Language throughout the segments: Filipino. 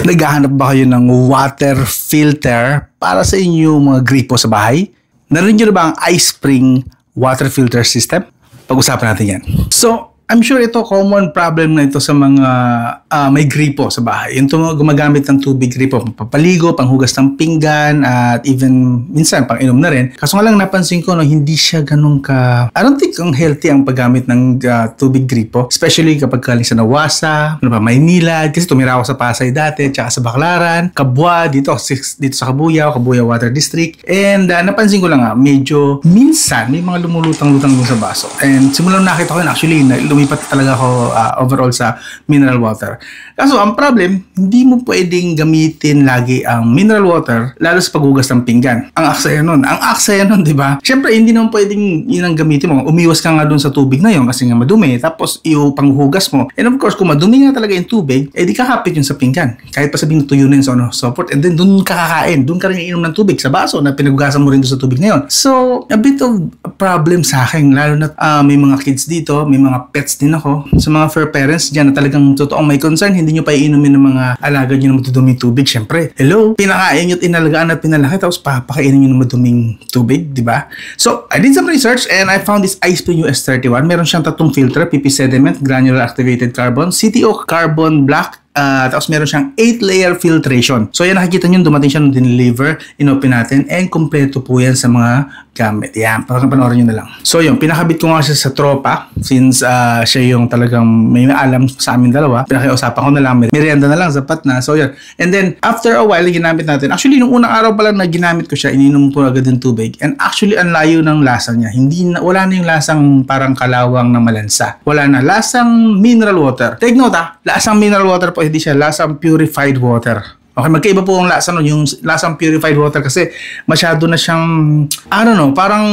Naghahanap ba kayo ng water filter para sa inyong mga gripo sa bahay? Narinig nyo na ba ang iSpring water filter system? Pag-usapan natin yan. So, I'm sure ito common problem na ito sa mga may gripo sa bahay. Yung gumagamit ng tubig gripo, papaligo, panghugas ng pinggan, at even minsan pang-inom na rin. Kaso nga lang napansin ko, no, hindi siya ganun ka... I don't think ang healthy ang paggamit ng tubig gripo. Especially kapag galing sa Nawasa, Maynila, kasi tumira ako sa Pasay dati, tsaka sa Baclaran, Kabwa, dito sa Kabuyao Water District. And napansin ko lang medyo minsan may mga lumulutang-lutang dun sa baso. And simulan nakita ko yun, actually, lumipat talaga ako overall sa mineral water. Kaso ang problem, hindi mo pwedeng gamitin lagi ang mineral water lalo sa paghugas ng pinggan. Ang aksaya nun, di ba? Siyempre, hindi naman pwedeng yun ang gamitin mo. Umiwas ka nga dun sa tubig na yun kasi nga madumi. Tapos, panghugas mo. And of course, kung madumi nga talaga yung tubig, di kakapit yun sa pinggan. Kahit pa sabihin tuyo na yun so forth. And then, dun ka kakain. Dun ka rin inom ng tubig sa baso na pinaghugasan mo rin dun sa tubig na yun. So, a bit of a problem sa akin. Lalo na may mga kids dito, may mga pets din ako. Sa mga fur parents dyan na talagang totoong may concern, hindi nyo pa iinumin ng mga alaga nyo ng matuduming tubig. Siyempre, hello, pinakain nyo at inalagaan at pinalaki tapos papakainin nyo ng maduming tubig, di ba? So, I did some research and I found this iSpring US31. Meron siyang tatlong filter, PP sediment, granular activated carbon, CTO carbon black, tapos meron siyang 8-layer filtration. So yan, nakikita nyo, dumating siya nung dineliver, inopen natin, and kompleto po yan sa mga gamit. Yan, panoorin nyo na lang. So yun, pinakabit ko nga siya sa tropa, since siya yung talagang may alam sa amin dalawa. Pinakiusapan ko na lang, merienda na lang, sapat na. So yun. And then, after a while, ginamit natin. Actually, nung unang araw pa lang na ginamit ko siya, ininom ko agad yung tubig. And actually, ang layo ng lasa niya. Wala na yung lasang parang kalawang na malansa. Wala na. Lasang mineral water. Take note lasang mineral water po, hindi siya lasang purified water. Okay, magkaiba po ang lasa nun. Yung lasang purified water kasi masyado na siyang, parang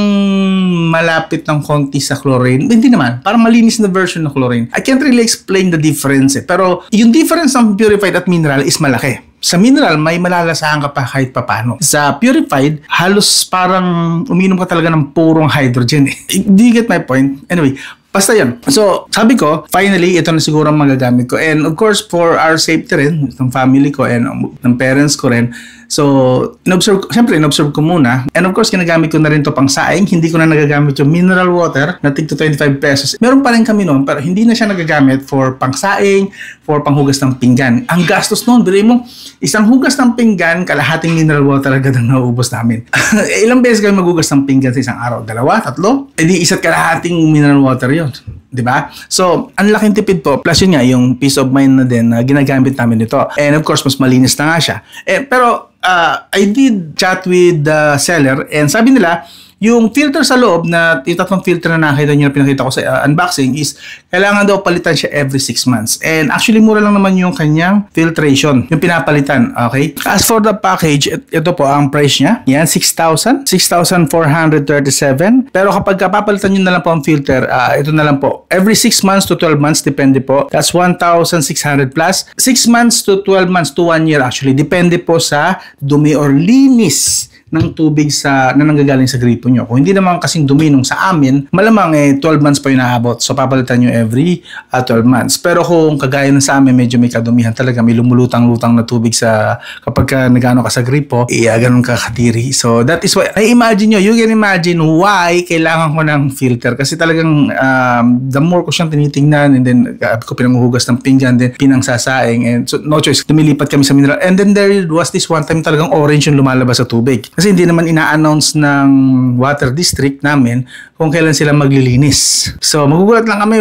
malapit ng konti sa chlorine. Hindi naman, parang malinis na version ng chlorine. I can't really explain the difference Pero yung difference ng purified at mineral is malaki. Sa mineral, may malalasahan ka pa kahit papano. Sa purified, halos parang uminom ka talaga ng purong hydrogen. Do you get my point? Anyway, basta yun. So, sabi ko, finally, ito na siguro ang magagamit ko. And of course, for our safety rin, ng family ko and ng parents ko rin. So, in-observe ko muna. And of course, ginagamit ko na rin to pang saing. Hindi ko na nagagamit yung mineral water na tig to 25 pesos. Meron pa rin kami noon, pero hindi na siya nagagamit for pang saing, for panghugas ng pinggan. Ang gastos noon, bilhin mo, isang hugas ng pinggan, kalahating mineral water agad ang nauubos namin. Ilang beses kami maghugas ng pinggan sa isang araw? 2, 3? Di isa't kalahating mineral water yun. Diba? So, ang laking tipid po. Plus yun nga, yung peace of mind na din na ginagamit namin ito. And of course, mas malinis na nga siya. Pero, I did chat with the seller and sabi nila, yung filter sa loob na yung tatlong filter na nakita nyo na pinakita ko sa unboxing is kailangan daw palitan siya every 6 months. And actually, mura lang naman yung kanyang filtration, yung pinapalitan. Okay? As for the package, ito po ang price niya. Yan, 6,437. Pero kapag papalitan nyo na lang po ang filter, ito na lang po. Every 6 months to 12 months, depende po. That's 1,600 plus. 6 months to 12 months to 1 year actually. Depende po sa dumi or linis ng tubig na nanggagaling sa gripo nyo. Kung hindi naman kasing dumi nung sa amin, malamang 12 months pa yung naabot. So, papalitan nyo every 12 months. Pero kung kagaya na sa amin, medyo may kadumihan talaga, may lumulutang-lutang na tubig kapag nagano ka sa gripo, ganun ka katiri. So, that is why, you can imagine why kailangan ko ng filter. Kasi talagang, the more ko siyang tinitingnan, and then, ko pinanghuhugas ng pinggan, then pinangsasaing, and so, no choice, lumilipat kami sa mineral. And then, there was this one time talagang orange yung lumalabas sa tubig. Kasi hindi naman ina-announce ng water district namin kung kailan sila maglilinis. So, magugulat lang kami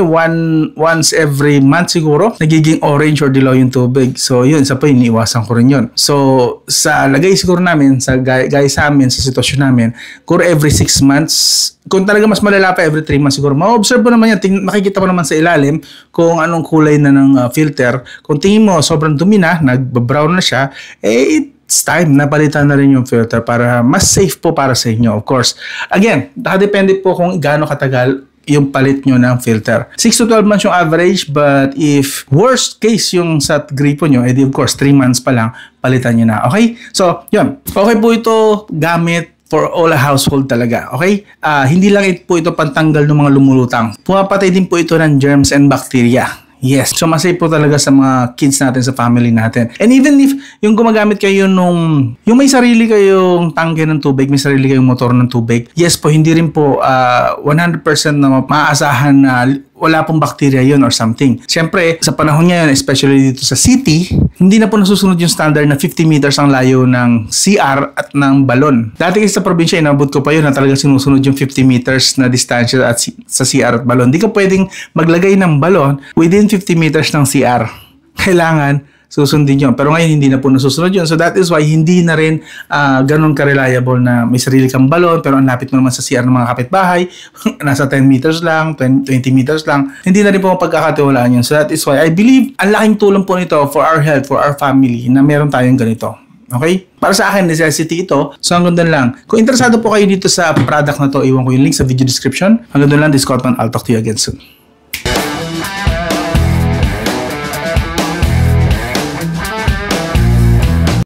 once every month siguro, nagiging orange or dilaw yung tubig. So, yun, isa pa yun, iniiwasan ko rin yun. So, sa lagay siguro namin, sa gaya sa amin, sa sitwasyon namin, siguro every 6 months, kung talaga mas malala pa every 3 months siguro, ma-observe mo naman yan, makikita mo naman sa ilalim kung anong kulay na ng filter. Kung tingin mo, sobrang dumi na, nag-brown na siya, it's time na palitan na rin yung filter para mas safe po para sa inyo. Of course, again, nakadepende po kung gaano katagal yung palit nyo ng filter. 6 to 12 months yung average, but if worst case yung sa gripo nyo, edi of course 3 months pa lang, palitan nyo na. Okay? So, yun. Okay po ito gamit for all a household talaga. Okay? Hindi lang po ito pantanggal ng mga lumulutang. Pumapatay din po ito ng germs and bacteria. Yes. So, masay po talaga sa mga kids natin, sa family natin. And even if yung gumagamit kayo yung may sarili kayong tangke ng tubig, may sarili kayong motor ng tubig, yes po, hindi rin po 100% na maaasahan na wala pong bacteria yun or something. Siyempre, sa panahon ngayon, especially dito sa city, hindi na po nasusunod yung standard na 50 meters ang layo ng CR at ng balon. Dati kasi sa probinsya, inabot ko pa yun na talagang sinusunod yung 50 meters na distansya at sa CR at balon. Hindi ka pwedeng maglagay ng balon within 50 meters ng CR. Kailangan susundin yun. Pero ngayon, hindi na po nasusunod yun. So, that is why hindi na rin ganun ka-reliable na may sarili kang balon, pero ang lapit mo naman sa CR ng mga kapitbahay, nasa 10 meters lang, 20 meters lang. Hindi na rin po mapagkakatiwalaan yun. So, that is why I believe ang laking tulong po nito for our health, for our family, na meron tayong ganito. Okay? Para sa akin, necessity ito. So, hanggang doon lang. Kung interesado po kayo dito sa product na to, iwan ko yung link sa video description. Hanggang doon lang, Discount Man. I'll talk to you again soon.